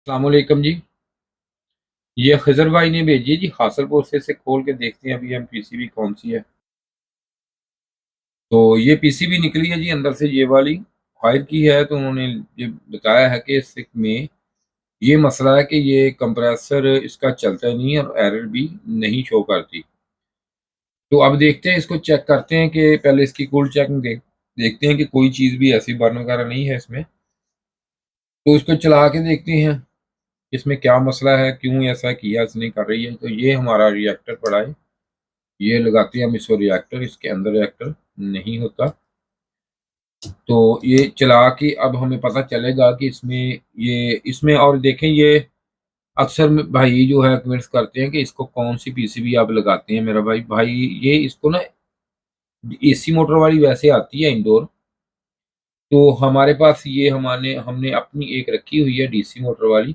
अस्सलामुअलैकुम जी। ये खजर भाई ने भेजी है जी, हासलपुर से खोल के देखते हैं अभी हम पीसीबी कौन सी है। तो ये पीसीबी निकली है जी अंदर से, ये वाली फायर की है। तो उन्होंने ये बताया है कि इसमें ये मसला है कि ये कंप्रेसर इसका चलता नहीं है और एरर भी नहीं शो करती। तो अब देखते हैं, इसको चेक करते हैं कि पहले इसकी कूल चेकिंग देखते हैं कि कोई चीज़ भी ऐसी बर्न वगैरह नहीं है इसमें। तो इसको चला के देखते हैं इसमें क्या मसला है, क्यों ऐसा किया इसने कर रही है। तो ये हमारा रिएक्टर पड़ा है, ये लगाते हैं हम इसको रिएक्टर, इसके अंदर रिएक्टर नहीं होता। तो ये चला के अब हमें पता चलेगा कि इसमें और देखें, ये अक्सर भाई जो है कमेंट्स करते हैं कि इसको कौन सी पीसीबी आप लगाते हैं मेरा भाई भाई ये इसको ना एसी मोटर वाली वैसे आती है इंडोर। तो हमारे पास ये हमने हमने अपनी एक रखी हुई है डीसी मोटर वाली।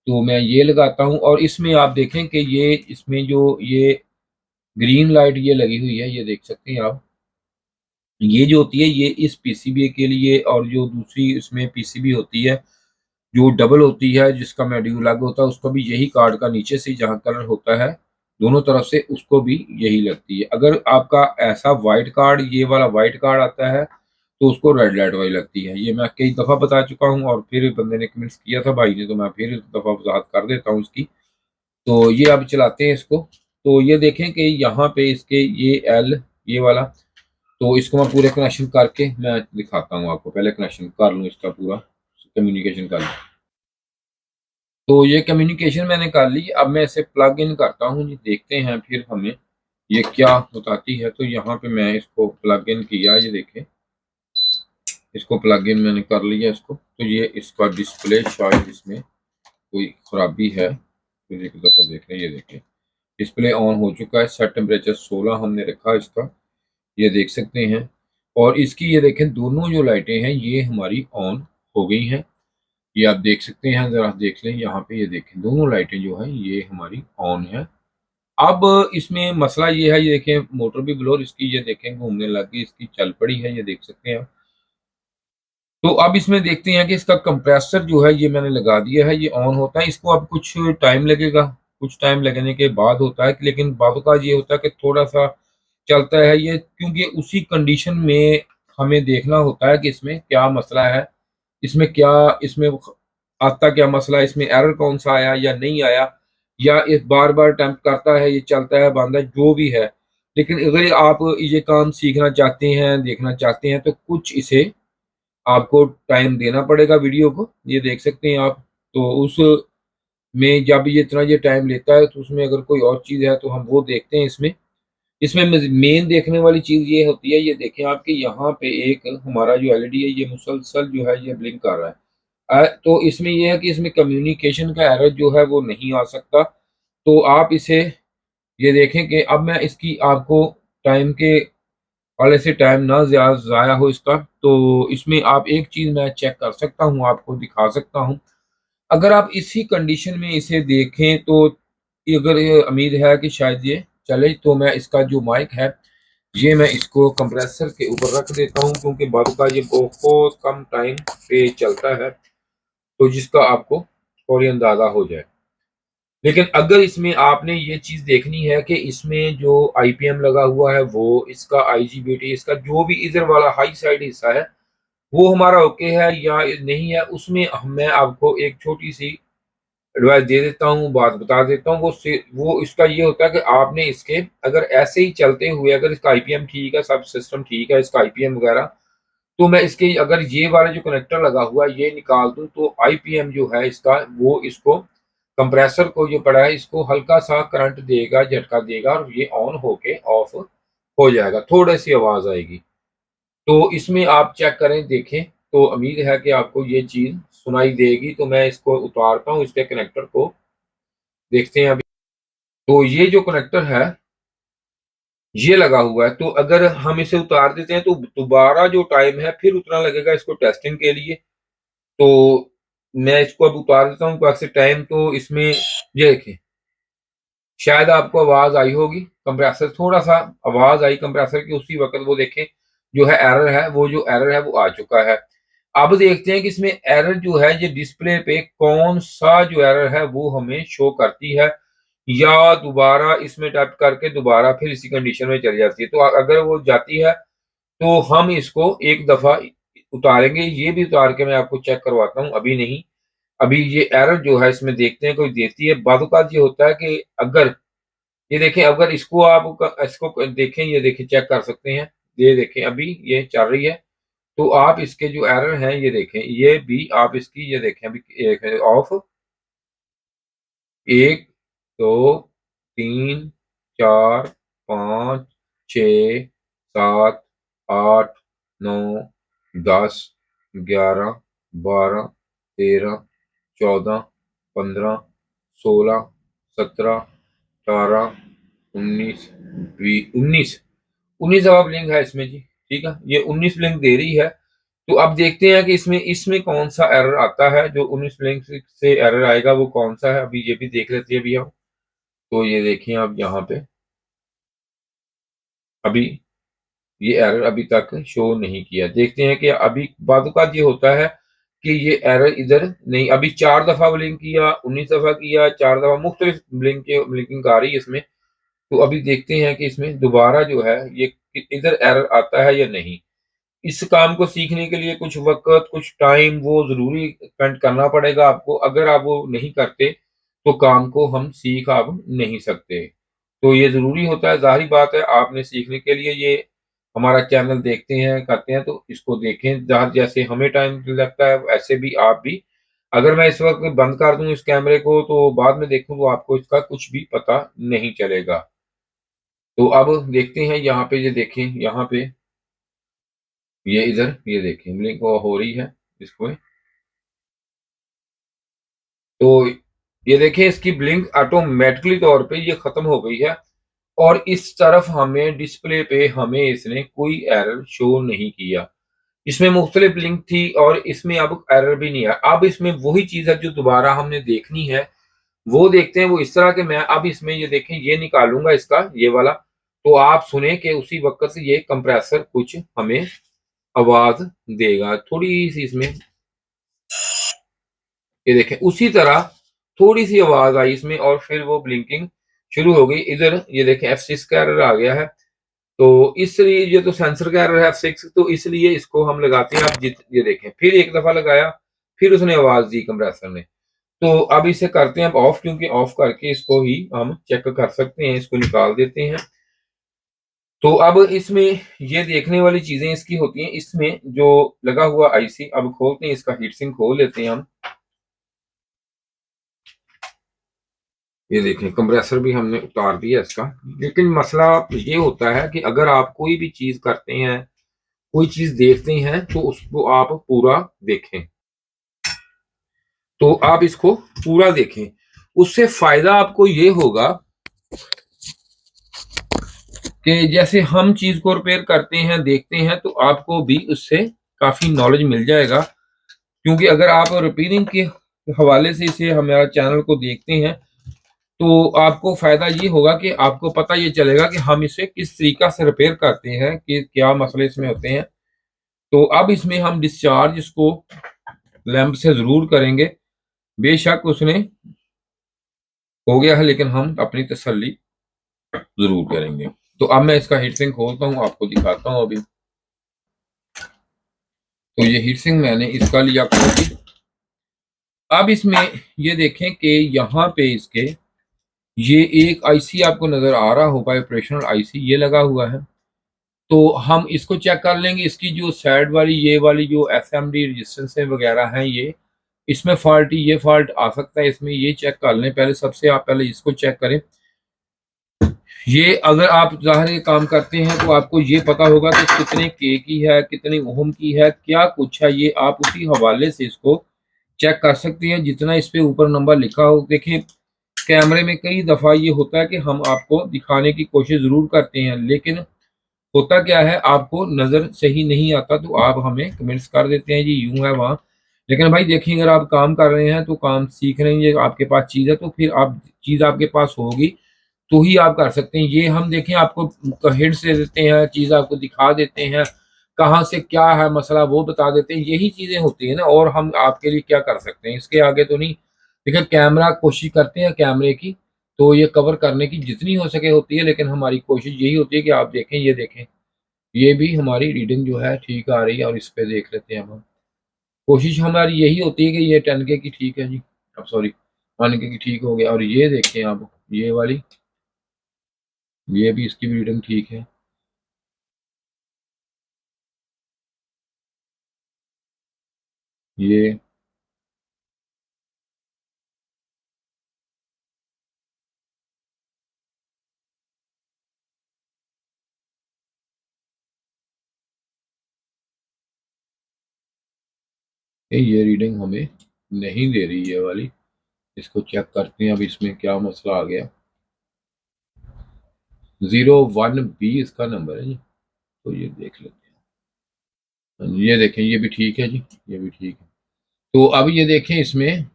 तो मैं ये लगाता हूँ और इसमें आप देखें कि ये इसमें जो ये ग्रीन लाइट ये लगी हुई है, ये देख सकते हैं आप। ये जो होती है ये इस पीसीबी के लिए, और जो दूसरी इसमें पीसीबी होती है जो डबल होती है जिसका मॉड्यूल अलग होता है, उसको भी यही कार्ड का नीचे से जहाँ कलर होता है दोनों तरफ से उसको भी यही लगती है। अगर आपका ऐसा वाइट कार्ड, ये वाला वाइट कार्ड आता है, तो उसको रेड लाइट वाली लगती है। ये मैं कई दफ़ा बता चुका हूँ और फिर बंदे ने कमेंट्स किया था भाई ने, तो मैं फिर इस दफ़ा वजाहत कर देता हूँ इसकी। तो ये अब चलाते हैं इसको। तो ये देखें कि यहाँ पे इसके ये एल ये वाला, तो इसको मैं पूरे कनेक्शन करके मैं दिखाता हूँ आपको। पहले कनेक्शन कर लूँ इसका पूरा, कम्युनिकेशन कर लूँ। तो ये कम्युनिकेशन मैंने कर ली। अब मैं इसे प्लग इन करता हूँ जी, देखते हैं फिर हमें ये क्या बताती है। तो यहाँ पे मैं इसको प्लग इन किया, ये देखें, इसको प्लग इन मैंने कर लिया इसको। तो ये इसका डिस्प्ले शायद इसमें कोई खराबी है, फिर एक दफ़ा देख लें। ये देखें डिस्प्ले ऑन हो चुका है, सेट टेम्परेचर 16 हमने रखा इसका, ये देख सकते हैं। और इसकी ये देखें दोनों जो लाइटें हैं ये हमारी ऑन हो गई हैं, ये आप देख सकते हैं। ज़रा देख लें यहाँ पे, ये देखें दोनों लाइटें जो हैं ये हमारी ऑन है। अब इसमें मसला ये है, ये देखें मोटर भी ब्लोर इसकी ये देखें घूमने लग गई, इसकी चल पड़ी है, ये देख सकते हैं आप। तो अब इसमें देखते हैं कि इसका कंप्रेसर जो है ये मैंने लगा दिया है, ये ऑन होता है। इसको अब कुछ टाइम लगेगा, कुछ टाइम लगने के बाद होता है, लेकिन बाद का ये होता है कि थोड़ा सा चलता है ये, क्योंकि उसी कंडीशन में हमें देखना होता है कि इसमें क्या मसला है, इसमें क्या इसमें आता क्या मसला है, इसमें एरर कौन सा आया या नहीं आया, या इस बार बार अटेम्प्ट करता है, ये चलता है बंद है, जो भी है। लेकिन अगर आप ये काम सीखना चाहते हैं, देखना चाहते हैं, तो कुछ इसे आपको टाइम देना पड़ेगा वीडियो को, ये देख सकते हैं आप। तो उस में जब ये इतना ये टाइम लेता है, तो उसमें अगर कोई और चीज़ है तो हम वो देखते हैं इसमें। इसमें मेन देखने वाली चीज़ ये होती है, ये देखें आपके यहाँ पे एक हमारा जो एलईडी है ये मुसलसल जो है ये ब्लिंक कर रहा है। तो इसमें यह है कि इसमें कम्युनिकेशन का एरर जो है वो नहीं आ सकता। तो आप इसे ये देखें कि अब मैं इसकी आपको टाइम के वाले से टाइम ना ज़ाया हो इसका। तो इसमें आप एक चीज़ मैं चेक कर सकता हूँ, आपको दिखा सकता हूँ। अगर आप इसी कंडीशन में इसे देखें तो अगर ये उम्मीद है कि शायद ये चले, तो मैं इसका जो माइक है ये मैं इसको कंप्रेसर के ऊपर रख देता हूँ, क्योंकि बाद का ये बहुत कम टाइम पे चलता है, तो जिसका आपको फौरी अंदाज़ा हो जाए। लेकिन अगर इसमें आपने ये चीज़ देखनी है कि इसमें जो आईपीएम लगा हुआ है, वो इसका आईजीबीटी, इसका जो भी इधर वाला हाई साइड हिस्सा है वो हमारा ओके है या नहीं है, उसमें मैं आपको एक छोटी सी एडवाइस दे देता हूँ, बात बता देता हूँ। वो इसका ये होता है कि आपने इसके अगर ऐसे ही चलते हुए, अगर इसका आईपीएम ठीक है, सब सिस्टम ठीक है, इसका आईपीएम वगैरह, तो मैं इसके अगर ये वाला जो कनेक्टर लगा हुआ है ये निकाल दूं, तो आईपीएम जो है इसका वो इसको कंप्रेसर को जो पड़ा है इसको हल्का सा करंट देगा, झटका देगा, और ये ऑन होके ऑफ हो जाएगा, थोड़ी सी आवाज आएगी। तो इसमें आप चेक करें, देखें, तो उम्मीद है कि आपको ये चीज सुनाई देगी। तो मैं इसको उतारता हूँ, इसके कनेक्टर को देखते हैं अभी। तो ये जो कनेक्टर है ये लगा हुआ है, तो अगर हम इसे उतार देते हैं तो दोबारा जो टाइम है फिर उतना लगेगा इसको टेस्टिंग के लिए। तो मैं इसको अब उतार देता हूँ वैसे टाइम। तो इसमें ये देखें, शायद आपको आवाज आई होगी, कंप्रेसर थोड़ा सा आवाज आई कंप्रेसर की, उसी वक्त वो देखें जो है एरर है, वो जो एरर है वो आ चुका है। अब देखते हैं कि इसमें एरर जो है ये डिस्प्ले पे कौन सा जो एरर है वो हमें शो करती है, या दोबारा इसमें टाइप करके दोबारा फिर इसी कंडीशन में चली जाती है। तो अगर वो जाती है तो हम इसको एक दफा उतारेंगे, ये भी उतार के मैं आपको चेक करवाता हूँ, अभी नहीं। अभी ये एरर जो है इसमें देखते हैं कोई देती है। बादुकात ये होता है कि अगर ये देखें, अगर इसको आप इसको देखें, ये देखें चेक कर सकते हैं, ये देखें अभी ये चल रही है। तो आप इसके जो एरर हैं ये देखें, ये भी आप इसकी ये देखें अभी ऑफ 1 2 3 4 5 6 7 8 9 10 11 12 13 14 15 16 17 18 19 20 19 अब लिंक है इसमें जी। ठीक है, ये 19 लिंक दे रही है। तो अब देखते हैं कि इसमें इसमें कौन सा एरर आता है, जो 19 लिंक से एरर आएगा वो कौन सा है, अभी ये भी देख लेते हैं अभी हम। तो ये देखिए आप यहाँ पे अभी ये एरर अभी तक शो नहीं किया। देखते हैं कि अभी बाद का ये होता है कि ये एरर इधर नहीं, अभी 4 दफा ब्लिंक किया, 19 दफा किया, 4 दफा मुख्तलिफ ब्लिंकिंग आ रही है इसमें। तो अभी देखते हैं कि इसमें दोबारा जो है ये इधर एरर आता है या नहीं। इस काम को सीखने के लिए कुछ वक्त कुछ टाइम वो जरूरी स्पेंड करना पड़ेगा आपको। अगर आप वो नहीं करते तो काम को हम सीख आप नहीं सकते। तो ये जरूरी होता है, जाहिर बात है आपने सीखने के लिए ये हमारा चैनल देखते हैं करते हैं, तो इसको देखें। जहाँ जैसे हमें टाइम लगता है वैसे भी आप भी। अगर मैं इस वक्त बंद कर दूं इस कैमरे को तो बाद में देखूं तो आपको इसका कुछ भी पता नहीं चलेगा। तो अब देखते हैं यहाँ पे, ये देखें यहाँ पे ये इधर ये देखें ब्लिंक हो रही है इसको। तो ये देखें इसकी ब्लिंक ऑटोमेटिकली तौर पे ये खत्म हो गई है, और इस तरफ हमें डिस्प्ले पे हमें इसने कोई एरर शो नहीं किया। इसमें मुख्तलिफ लिंक थी और इसमें अब एरर भी नहीं है। अब इसमें वही चीज है जो दोबारा हमने देखनी है, वो देखते हैं। वो इस तरह के मैं अब इसमें ये देखें ये निकालूंगा इसका ये वाला, तो आप सुने कि उसी वक्त से ये कंप्रेसर कुछ हमें आवाज देगा थोड़ी सी इसमें। ये देखें उसी तरह थोड़ी सी आवाज आई इसमें और फिर वो ब्लिंकिंग शुरू हो गई। इधर ये देखें F6 का एरर आ गया है। तो इसलिए ये तो सेंसर का एरर है F6, तो इसलिए इसको हम लगाते हैं। आप ये देखें फिर एक दफा लगाया, फिर उसने आवाज दी कंप्रेसर ने। तो अब इसे करते हैं अब ऑफ, क्योंकि ऑफ करके इसको ही हम चेक कर सकते हैं। इसको निकाल देते हैं। तो अब इसमें ये देखने वाली चीजें इसकी होती हैं, इसमें जो लगा हुआ आईसी अब खोलते हैं, इसका हीट सिंक खोल लेते हैं हम। ये देखें कंप्रेसर भी हमने उतार दिया इसका। लेकिन मसला ये होता है कि अगर आप कोई भी चीज करते हैं, कोई चीज देखते हैं, तो उसको आप पूरा देखें। तो आप इसको पूरा देखें, उससे फायदा आपको ये होगा कि जैसे हम चीज को रिपेयर करते हैं देखते हैं, तो आपको भी उससे काफी नॉलेज मिल जाएगा। क्योंकि अगर आप रिपेयरिंग के हवाले से इसे हमारा चैनल को देखते हैं तो आपको फायदा ये होगा कि आपको पता ये चलेगा कि हम इसे किस तरीका से रिपेयर करते हैं, कि क्या मसले इसमें होते हैं। तो अब इसमें हम डिस्चार्ज इसको लैंप से जरूर करेंगे। बेशक उसने हो गया है, लेकिन हम अपनी तसल्ली जरूर करेंगे। तो अब मैं इसका हीट सिंक खोलता हूँ, आपको दिखाता हूँ अभी। तो ये हीट सिंक मैंने इसका लिया खोल के। अब इसमें ये देखें कि यहाँ पे इसके ये एक आईसी आपको नजर आ रहा होगा, ऑपरेशनल आईसी ये लगा हुआ है। तो हम इसको चेक कर लेंगे, इसकी जो साइड वाली ये वाली जो एसएमडी रेजिस्टेंस वगैरह हैं, ये इसमें फॉल्टी ये फॉल्ट आ सकता है इसमें, ये चेक कर लें पहले। सबसे आप पहले इसको चेक करें। ये अगर आप जाहिर काम करते हैं तो आपको ये पता होगा कि कितने के की है, कितने ओम की है, क्या कुछ है, ये आप उसी हवाले से इसको चेक कर सकते हैं जितना इस पे ऊपर नंबर लिखा हो। देखिए कैमरे में कई दफा ये होता है कि हम आपको दिखाने की कोशिश जरूर करते हैं, लेकिन होता क्या है आपको नजर सही नहीं आता, तो आप हमें कमेंट्स कर देते हैं जी यूं है वहां। लेकिन भाई देखिए अगर आप काम कर रहे हैं तो काम सीख रहे हैं, ये आपके पास चीज है, तो फिर आप चीज आपके पास होगी तो ही आप कर सकते हैं। ये हम देखें आपको हिंट्स दे देते हैं, चीज आपको दिखा देते हैं, कहाँ से क्या है मसला वो बता देते हैं, यही चीज़ें होती हैं ना, और हम आपके लिए क्या कर सकते हैं, इसके आगे तो नहीं। देखिए कैमरा कोशिश करते हैं कैमरे की तो ये कवर करने की जितनी हो सके होती है, लेकिन हमारी कोशिश यही होती है कि आप देखें, ये देखें, ये भी हमारी रीडिंग जो है ठीक आ रही है, और इस पे देख लेते हैं हम। कोशिश हमारी यही होती है कि ये 10K की ठीक है जी, अब सॉरी 1K की ठीक हो गया, और ये देखें आप, ये वाली, ये भी इसकी भी रीडिंग ठीक है। ये ये रीडिंग हमें नहीं दे रही ये वाली, इसको चेक करते हैं अब इसमें क्या मसला आ गया। 01B इसका नंबर है जी, तो ये देख लेते हैं। ये देखें, ये भी ठीक है जी, ये भी ठीक है। तो अब ये देखें, इसमें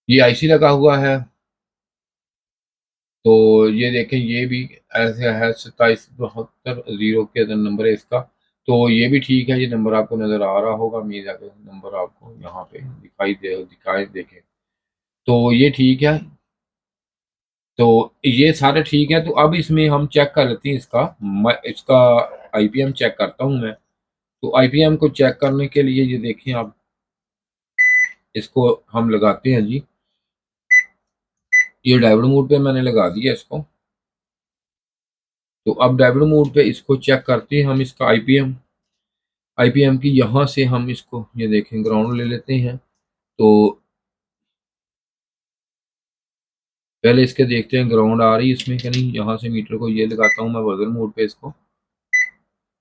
ये आईसी लगा हुआ है, तो ये देखें ये भी ऐसे है, 2772 के अंदर नंबर है इसका। तो ये भी ठीक है, ये नंबर आपको नज़र आ रहा होगा, मेरे अगर नंबर आपको यहाँ पे दिखाई देखें, तो ये ठीक है। तो ये सारे ठीक है। तो अब इसमें हम चेक कर लेते हैं इसका, मैं इसका आईपीएम चेक करता हूँ मैं। तो आईपीएम को चेक करने के लिए ये देखें आप, इसको हम लगाते हैं जी, ये डायोड मोड पे मैंने लगा दिया इसको। तो अब डायोड मोड पे इसको चेक करते हैं हम, इसका आईपीएम। आईपीएम की यहाँ से हम इसको ये देखें ग्राउंड ले लेते हैं। तो पहले इसके देखते हैं ग्राउंड आ रही है इसमें कि नहीं। यहाँ से मीटर को ये लगाता हूँ मैं बजर मोड पे, इसको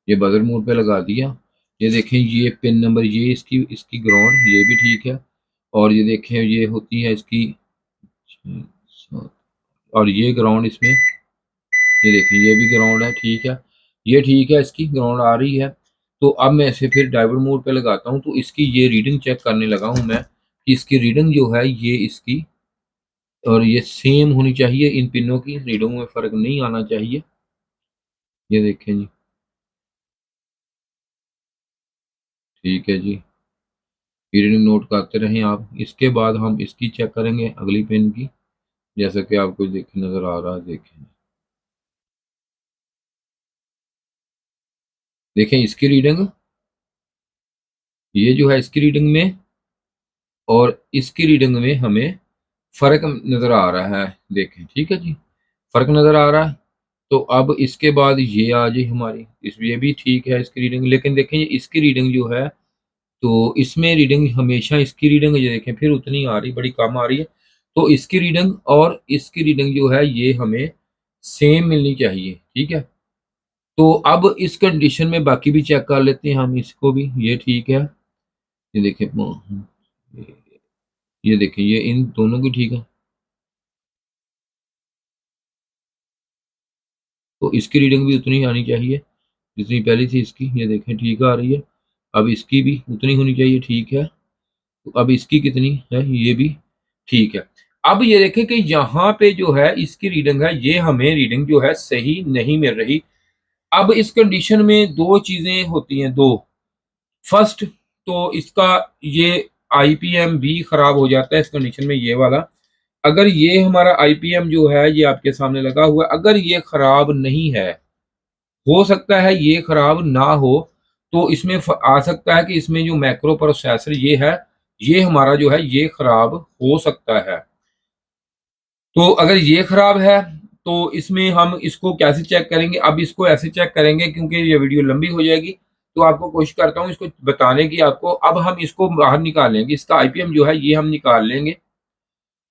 ये बजर मोड पे लगा दिया। ये देखें ये पिन नंबर, ये इसकी इसकी ग्राउंड, ये भी ठीक है। और ये देखें ये होती है इसकी, और ये ग्राउंड इसमें, ये देखिए ये भी ग्राउंड है, ठीक है, ये ठीक है, इसकी ग्राउंड आ रही है। तो अब मैं इसे फिर डाइवर मोड पे लगाता हूँ, तो इसकी ये रीडिंग चेक करने लगा हूँ मैं कि इसकी रीडिंग जो है ये इसकी और ये सेम होनी चाहिए, इन पिनों की रीडिंग में फ़र्क नहीं आना चाहिए। ये देखें जी, ठीक है जी, रीडिंग नोट करते रहें आप। इसके बाद हम इसकी चेक करेंगे अगली पिन की, जैसा कि आपको देखें नज़र आ रहा है। देखें देखें इसकी रीडिंग, ये जो है इसकी रीडिंग में और इसकी रीडिंग में हमें फ़र्क नज़र आ रहा है। देखें ठीक है जी, फ़र्क नज़र आ रहा है। तो अब इसके बाद ये आ जाए हमारी, इस ये भी ठीक है इसकी रीडिंग, लेकिन देखें ये इसकी रीडिंग जो है, तो इसमें रीडिंग हमेशा इसकी रीडिंग ये देखें फिर उतनी आ रही, बड़ी कम आ रही है। तो इसकी रीडिंग और इसकी रीडिंग जो है ये हमें सेम मिलनी चाहिए, ठीक है। तो अब इस कंडीशन में बाकी भी चेक कर लेते हैं हम, इसको भी, ये ठीक है। ये देखें ये देखें ये इन दोनों की ठीक है। तो इसकी रीडिंग भी उतनी आनी चाहिए जितनी पहली थी इसकी, ये देखें ठीक आ रही है। अब इसकी भी उतनी होनी चाहिए, ठीक है। तो अब इसकी कितनी है, ये भी ठीक है। अब ये देखें कि यहाँ पे जो है इसकी रीडिंग है, ये हमें रीडिंग जो है सही नहीं मिल रही। अब इस कंडीशन में दो चीज़ें होती हैं, दो। फर्स्ट तो इसका ये आईपीएम भी खराब हो जाता है इस कंडीशन में, ये वाला। अगर ये हमारा आईपीएम जो है ये आपके सामने लगा हुआ है, अगर ये खराब नहीं है, हो सकता है ये खराब ना हो, तो इसमें आ सकता है कि इसमें जो मैक्रो प्रोसेसर ये है, ये हमारा जो है ये खराब हो सकता है। तो अगर ये खराब है तो इसमें हम इसको कैसे चेक करेंगे। अब इसको ऐसे चेक करेंगे, क्योंकि ये वीडियो लंबी हो जाएगी, तो आपको कोशिश करता हूँ इसको बताने की आपको। अब हम इसको बाहर निकाल लेंगे, इसका आईपीएम जो है ये हम निकाल लेंगे।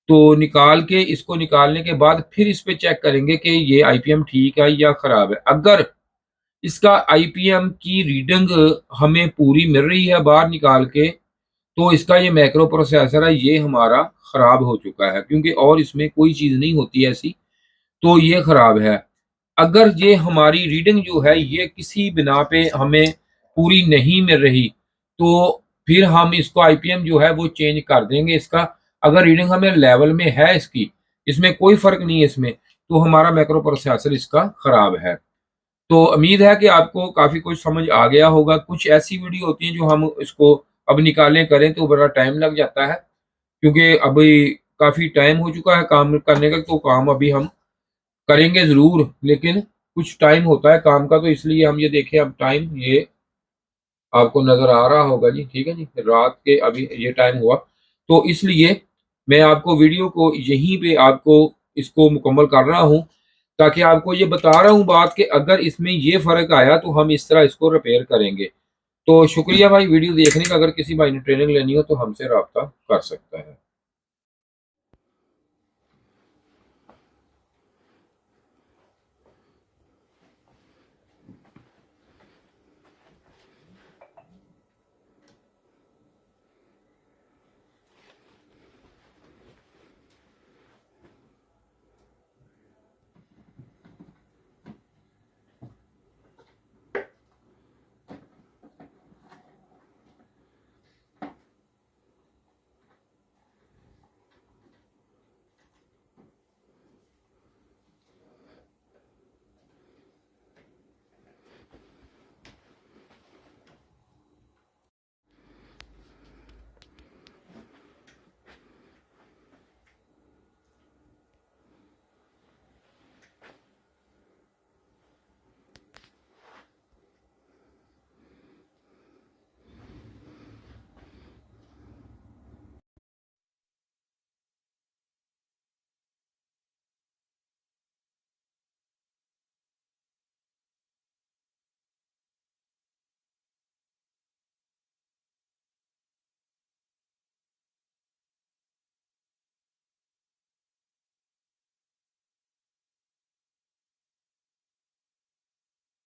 तो निकाल के इसको निकालने के बाद फिर इस पे चेक करेंगे कि ये आईपीएम ठीक है या खराब है। अगर इसका आईपीएम की रीडिंग हमें पूरी मिल रही है बाहर निकाल के, तो इसका ये मैक्रो प्रोसेसर है ये हमारा खराब हो चुका है, क्योंकि और इसमें कोई चीज़ नहीं होती ऐसी, तो ये खराब है। अगर ये हमारी रीडिंग जो है ये किसी बिना पे हमें पूरी नहीं मिल रही, तो फिर हम इसको आईपीएम जो है वो चेंज कर देंगे इसका। अगर रीडिंग हमें लेवल में है इसकी, इसमें कोई फर्क नहीं है इसमें, तो हमारा मैक्रो प्रोसेसर इसका खराब है। तो उम्मीद है कि आपको काफ़ी कुछ समझ आ गया होगा। कुछ ऐसी वीडियो होती हैं जो हम इसको अब निकालें करें तो बड़ा टाइम लग जाता है, क्योंकि अभी काफ़ी टाइम हो चुका है काम करने का, तो काम अभी हम करेंगे ज़रूर, लेकिन कुछ टाइम होता है काम का, तो इसलिए हम ये देखें अब टाइम ये आपको नज़र आ रहा होगा जी, ठीक है जी, रात के अभी ये टाइम हुआ। तो इसलिए मैं आपको वीडियो को यहीं पे आपको इसको मुकम्मल कर रहा हूँ, ताकि आपको ये बता रहा हूँ बात कि अगर इसमें ये फ़र्क आया तो हम इस तरह इसको रिपेयर करेंगे। तो शुक्रिया भाई वीडियो देखने का। अगर किसी भाई ने ट्रेनिंग लेनी हो तो हमसे राब्ता कर सकता है।